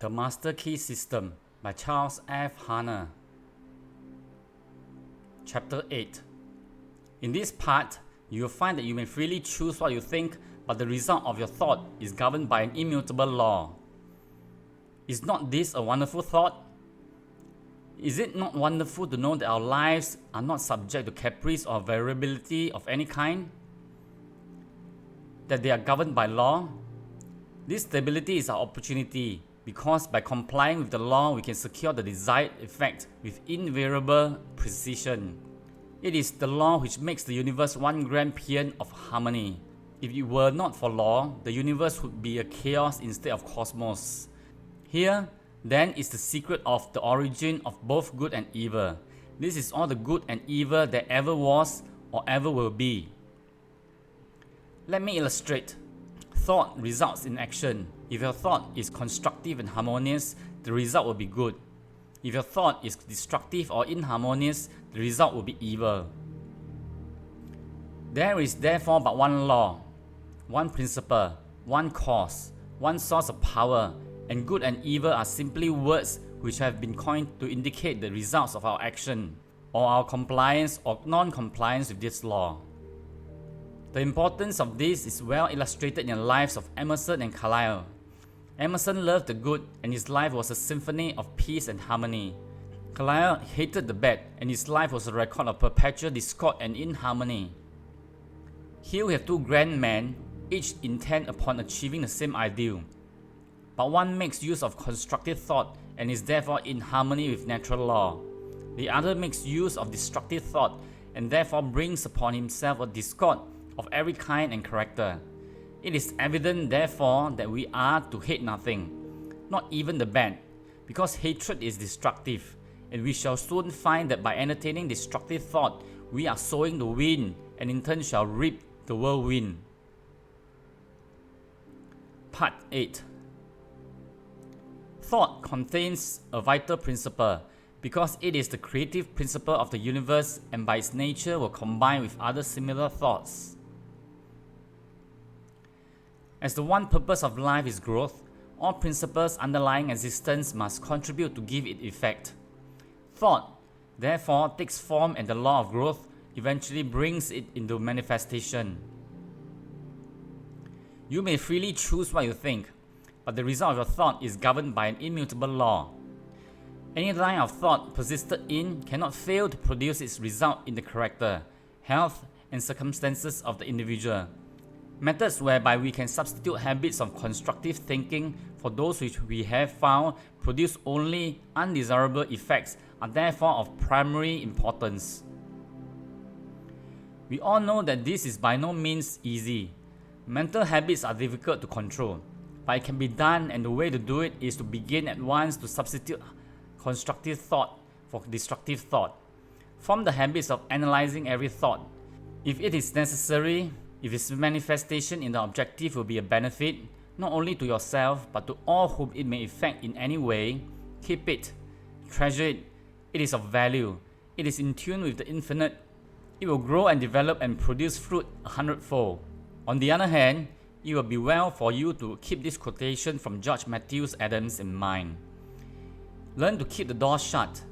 The Master Key System by Charles F. Haanel. Chapter 8. In this part, you will find that you may freely choose what you think, but the result of your thought is governed by an immutable law. Is not this a wonderful thought? Is it not wonderful to know that our lives are not subject to caprice or variability of any kind? That they are governed by law? This stability is our opportunity, because by complying with the law, we can secure the desired effect with invariable precision. It is the law which makes the universe one grand paean of harmony. If it were not for law, the universe would be a chaos instead of cosmos. Here, then, is the secret of the origin of both good and evil. This is all the good and evil that ever was or ever will be. Let me illustrate. Thought results in action. If your thought is constructive and harmonious, the result will be good. If your thought is destructive or inharmonious, the result will be evil. There is therefore but one law, one principle, one cause, one source of power, and good and evil are simply words which have been coined to indicate the results of our action, or our compliance or non-compliance with this law. The importance of this is well illustrated in the lives of Emerson and Carlyle. Emerson loved the good, and his life was a symphony of peace and harmony. Carlyle hated the bad, and his life was a record of perpetual discord and inharmony. Here we have two grand men, each intent upon achieving the same ideal. But one makes use of constructive thought and is therefore in harmony with natural law. The other makes use of destructive thought and therefore brings upon himself a discord of every kind and character. It is evident, therefore, that we are to hate nothing, not even the bad, because hatred is destructive, and we shall soon find that by entertaining destructive thought, we are sowing the wind, and in turn shall reap the whirlwind. Part 8. Thought contains a vital principle, because it is the creative principle of the universe and by its nature will combine with other similar thoughts. As the one purpose of life is growth, all principles underlying existence must contribute to give it effect. Thought, therefore, takes form, and the law of growth eventually brings it into manifestation. You may freely choose what you think, but the result of your thought is governed by an immutable law. Any line of thought persisted in cannot fail to produce its result in the character, health, and circumstances of the individual. Methods whereby we can substitute habits of constructive thinking for those which we have found produce only undesirable effects are therefore of primary importance. We all know that this is by no means easy. Mental habits are difficult to control, but it can be done, and the way to do it is to begin at once to substitute constructive thought for destructive thought. Form the habits of analyzing every thought. If it is necessary, if its manifestation in the objective will be a benefit, not only to yourself, but to all whom it may affect in any way, keep it, treasure it. It is of value. It is in tune with the infinite. It will grow and develop and produce fruit 100-fold. On the other hand, it will be well for you to keep this quotation from George Matthews Adams in mind. Learn to keep the door shut.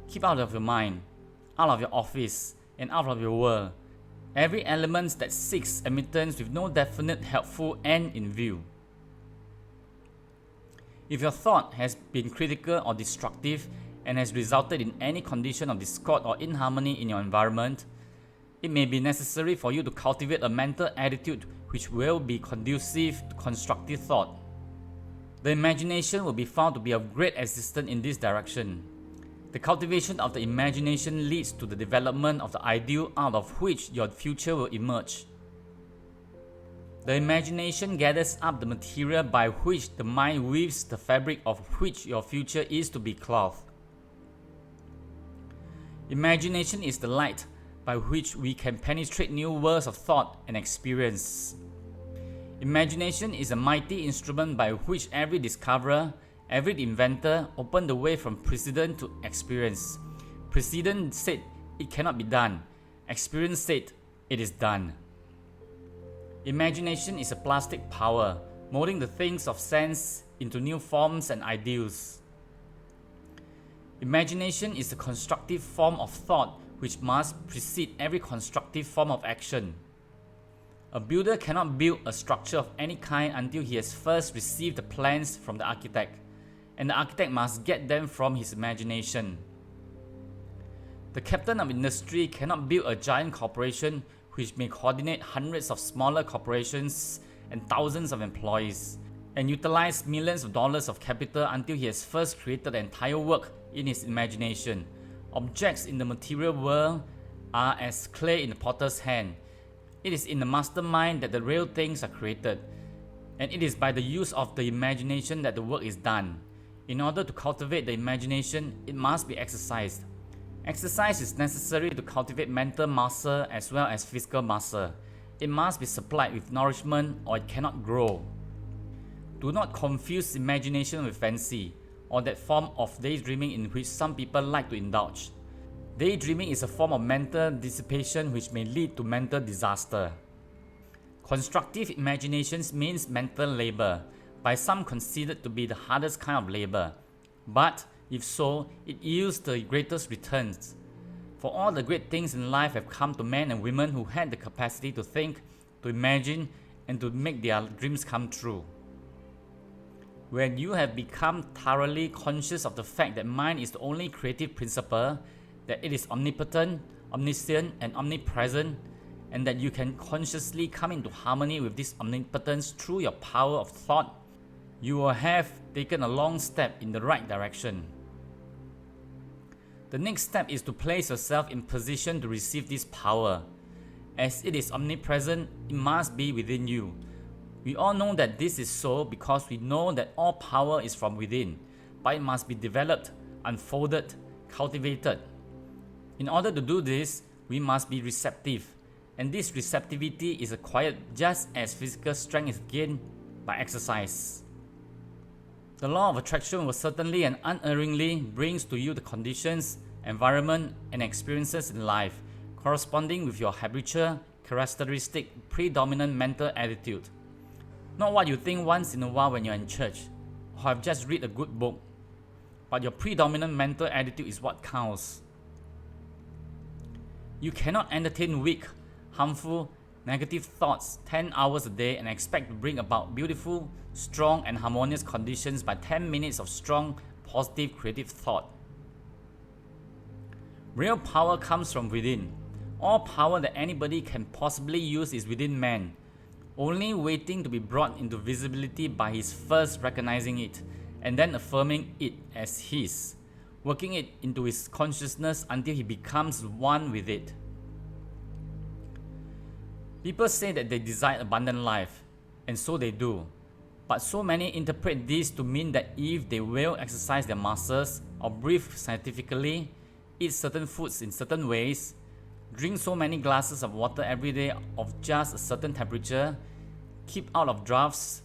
Keep out of your mind, out of your office, and out of your world every element that seeks admittance with no definite helpful end in view. If your thought has been critical or destructive and has resulted in any condition of discord or inharmony in your environment, it may be necessary for you to cultivate a mental attitude which will be conducive to constructive thought. The imagination will be found to be of great assistance in this direction. The cultivation of the imagination leads to the development of the ideal out of which your future will emerge. The imagination gathers up the material by which the mind weaves the fabric of which your future is to be clothed. Imagination is the light by which we can penetrate new worlds of thought and experience. Imagination is a mighty instrument by which every discoverer, every inventor opened the way from precedent to experience. Precedent said it cannot be done. Experience said it is done. Imagination is a plastic power, molding the things of sense into new forms and ideals. Imagination is a constructive form of thought which must precede every constructive form of action. A builder cannot build a structure of any kind until he has first received the plans from the architect, and the architect must get them from his imagination. The captain of industry cannot build a giant corporation which may coordinate hundreds of smaller corporations and thousands of employees, and utilize millions of dollars of capital until he has first created the entire work in his imagination. Objects in the material world are as clay in the potter's hand. It is in the mastermind that the real things are created, and it is by the use of the imagination that the work is done. In order to cultivate the imagination, it must be exercised. Exercise is necessary to cultivate mental muscle as well as physical muscle. It must be supplied with nourishment or it cannot grow. Do not confuse imagination with fancy, or that form of daydreaming in which some people like to indulge. Daydreaming is a form of mental dissipation which may lead to mental disaster. Constructive imaginations means mental labor, by some considered to be the hardest kind of labor. But, if so, it yields the greatest returns. For all the great things in life have come to men and women who had the capacity to think, to imagine, and to make their dreams come true. When you have become thoroughly conscious of the fact that mind is the only creative principle, that it is omnipotent, omniscient, and omnipresent, and that you can consciously come into harmony with this omnipotence through your power of thought, you will have taken a long step in the right direction. The next step is to place yourself in position to receive this power. As it is omnipresent, it must be within you. We all know that this is so because we know that all power is from within, but it must be developed, unfolded, cultivated. In order to do this, we must be receptive, and this receptivity is acquired just as physical strength is gained by exercise. The law of attraction will certainly and unerringly brings to you the conditions, environment, and experiences in life corresponding with your habitual, characteristic, predominant mental attitude. Not what you think once in a while when you're in church, or have just read a good book, but your predominant mental attitude is what counts. You cannot entertain weak, harmful, negative thoughts 10 hours a day and expect to bring about beautiful, strong, and harmonious conditions by 10 minutes of strong, positive, creative thought. Real power comes from within. All power that anybody can possibly use is within man, only waiting to be brought into visibility by his first recognizing it and then affirming it as his, working it into his consciousness until he becomes one with it. People say that they desire abundant life, and so they do. But so many interpret this to mean that if they will exercise their muscles, or breathe scientifically, eat certain foods in certain ways, drink so many glasses of water every day of just a certain temperature, keep out of drafts,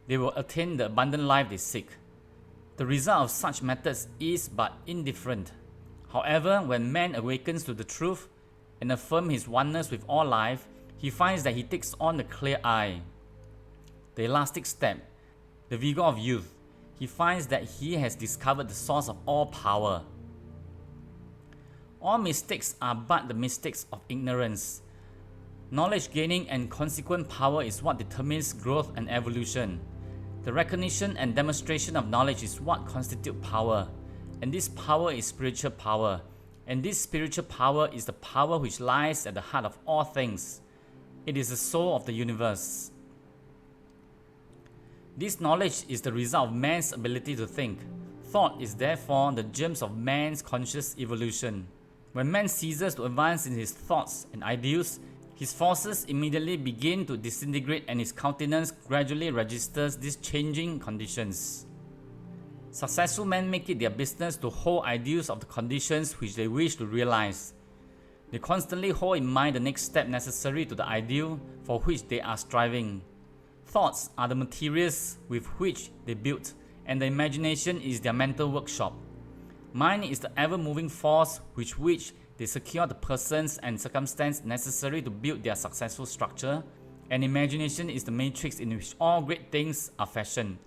they will attain the abundant life they seek. The result of such methods is but indifferent. However, when man awakens to the truth and affirms his oneness with all life, he finds that he takes on the clear eye, the elastic step, the vigor of youth. He finds that he has discovered the source of all power. All mistakes are but the mistakes of ignorance. Knowledge gaining and consequent power is what determines growth and evolution. The recognition and demonstration of knowledge is what constitutes power, and this power is spiritual power, and this spiritual power is the power which lies at the heart of all things. It is the soul of the universe. This knowledge is the result of man's ability to think. Thought is therefore the germs of man's conscious evolution. When man ceases to advance in his thoughts and ideals, his forces immediately begin to disintegrate and his countenance gradually registers these changing conditions. Successful men make it their business to hold ideals of the conditions which they wish to realize. They constantly hold in mind the next step necessary to the ideal for which they are striving. Thoughts are the materials with which they build, and the imagination is their mental workshop. Mind is the ever-moving force with which they secure the persons and circumstances necessary to build their successful structure, and imagination is the matrix in which all great things are fashioned.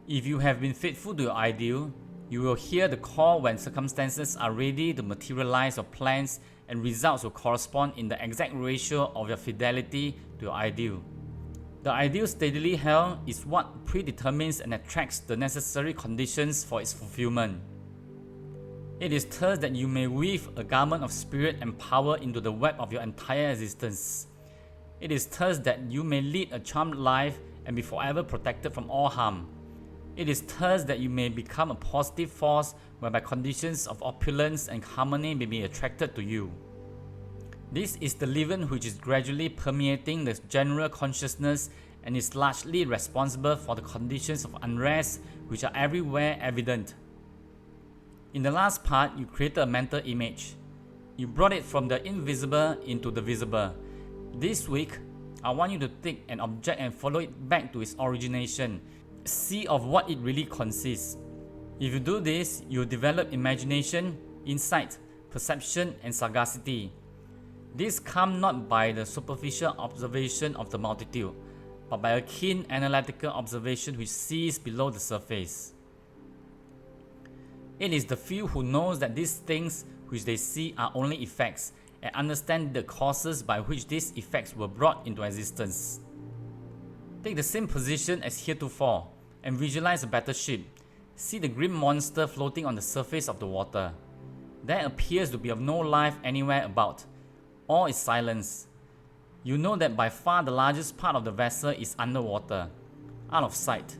If you have been faithful to your ideal, you will hear the call when circumstances are ready to materialize your plans, and results will correspond in the exact ratio of your fidelity to your ideal. The ideal steadily held is what predetermines and attracts the necessary conditions for its fulfillment. It is thus that you may weave a garment of spirit and power into the web of your entire existence. It is thus that you may lead a charmed life and be forever protected from all harm. It is thus that you may become a positive force whereby conditions of opulence and harmony may be attracted to you. This is the leaven which is gradually permeating the general consciousness and is largely responsible for the conditions of unrest which are everywhere evident. In the last part, you created a mental image. You brought it from the invisible into the visible. This week, I want you to take an object and follow it back to its origination. See of what it really consists. If you do this, you'll develop imagination, insight, perception, and sagacity. This comes not by the superficial observation of the multitude, but by a keen analytical observation which sees below the surface. It is the few who knows that these things which they see are only effects, and understand the causes by which these effects were brought into existence. Take the same position as heretofore, and visualize a battleship. See the grim monster floating on the surface of the water. There appears to be of no life anywhere about. All is silence. You know that by far the largest part of the vessel is underwater, out of sight.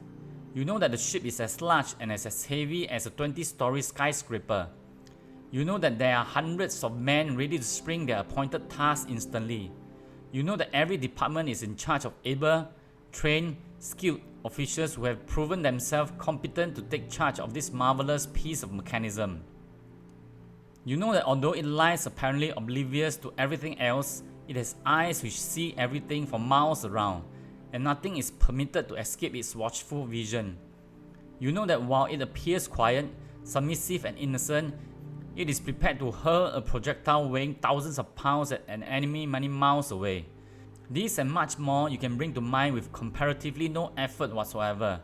You know that the ship is as large and as heavy as a 20-story skyscraper. You know that there are hundreds of men ready to spring their appointed task instantly. You know that every department is in charge of able, trained, skilled officials who have proven themselves competent to take charge of this marvelous piece of mechanism. You know that although it lies apparently oblivious to everything else, it has eyes which see everything for miles around, and nothing is permitted to escape its watchful vision. You know that while it appears quiet, submissive, and innocent, it is prepared to hurl a projectile weighing thousands of pounds at an enemy many miles away. This and much more you can bring to mind with comparatively no effort whatsoever.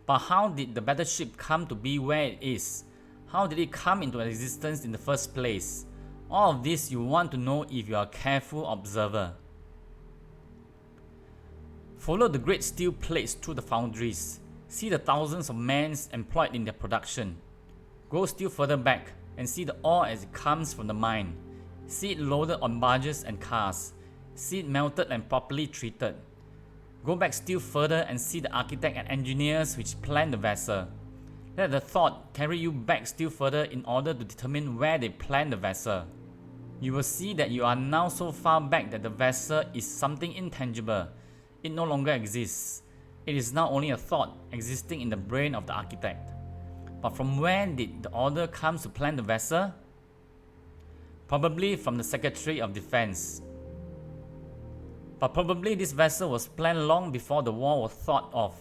But how did the battleship come to be where it is? How did it come into existence in the first place? All of this you want to know if you are a careful observer. Follow the great steel plates through the foundries. See the thousands of men employed in their production. Go still further back and see the ore as it comes from the mine. See it loaded on barges and cars. See it melted and properly treated. Go back still further and see the architect and engineers which planned the vessel. Let the thought carry you back still further in order to determine where they planned the vessel. You will see that you are now so far back that the vessel is something intangible. It no longer exists. It is now only a thought existing in the brain of the architect. But from where did the order come to plan the vessel? Probably from the Secretary of Defense. But probably this vessel was planned long before the war was thought of,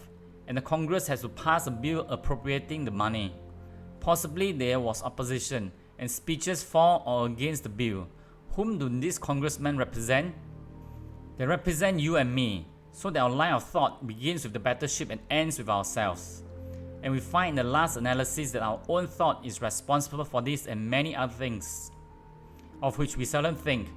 and the Congress has to pass a bill appropriating the money. Possibly there was opposition, and speeches for or against the bill. Whom do these congressmen represent? They represent you and me, so that our line of thought begins with the battleship and ends with ourselves. And we find in the last analysis that our own thought is responsible for this and many other things, of which we seldom think.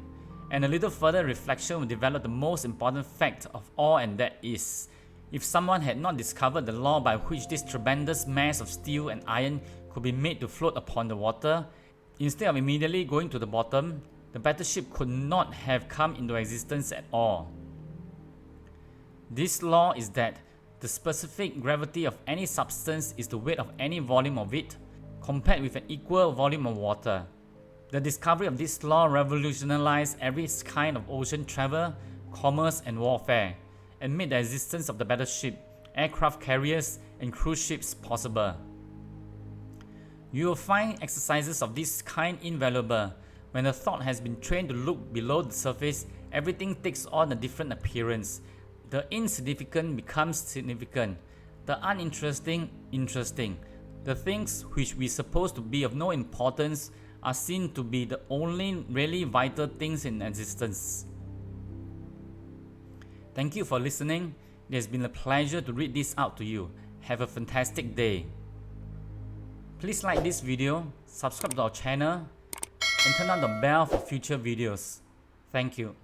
And a little further reflection will develop the most important fact of all, and that is, if someone had not discovered the law by which this tremendous mass of steel and iron could be made to float upon the water, instead of immediately going to the bottom, the battleship could not have come into existence at all. This law is that the specific gravity of any substance is the weight of any volume of it, compared with an equal volume of water. The discovery of this law revolutionized every kind of ocean travel, commerce, and warfare, and made the existence of the battleship, aircraft carriers, and cruise ships possible. You will find exercises of this kind invaluable. When the thought has been trained to look below the surface, everything takes on a different appearance. The insignificant becomes significant, the uninteresting, interesting. The things which we suppose to be of no importance are seen to be the only really vital things in existence. Thank you for listening. It has been a pleasure to read this out to you. Have a fantastic day. Please like this video, subscribe to our channel, and turn on the bell for future videos. Thank you.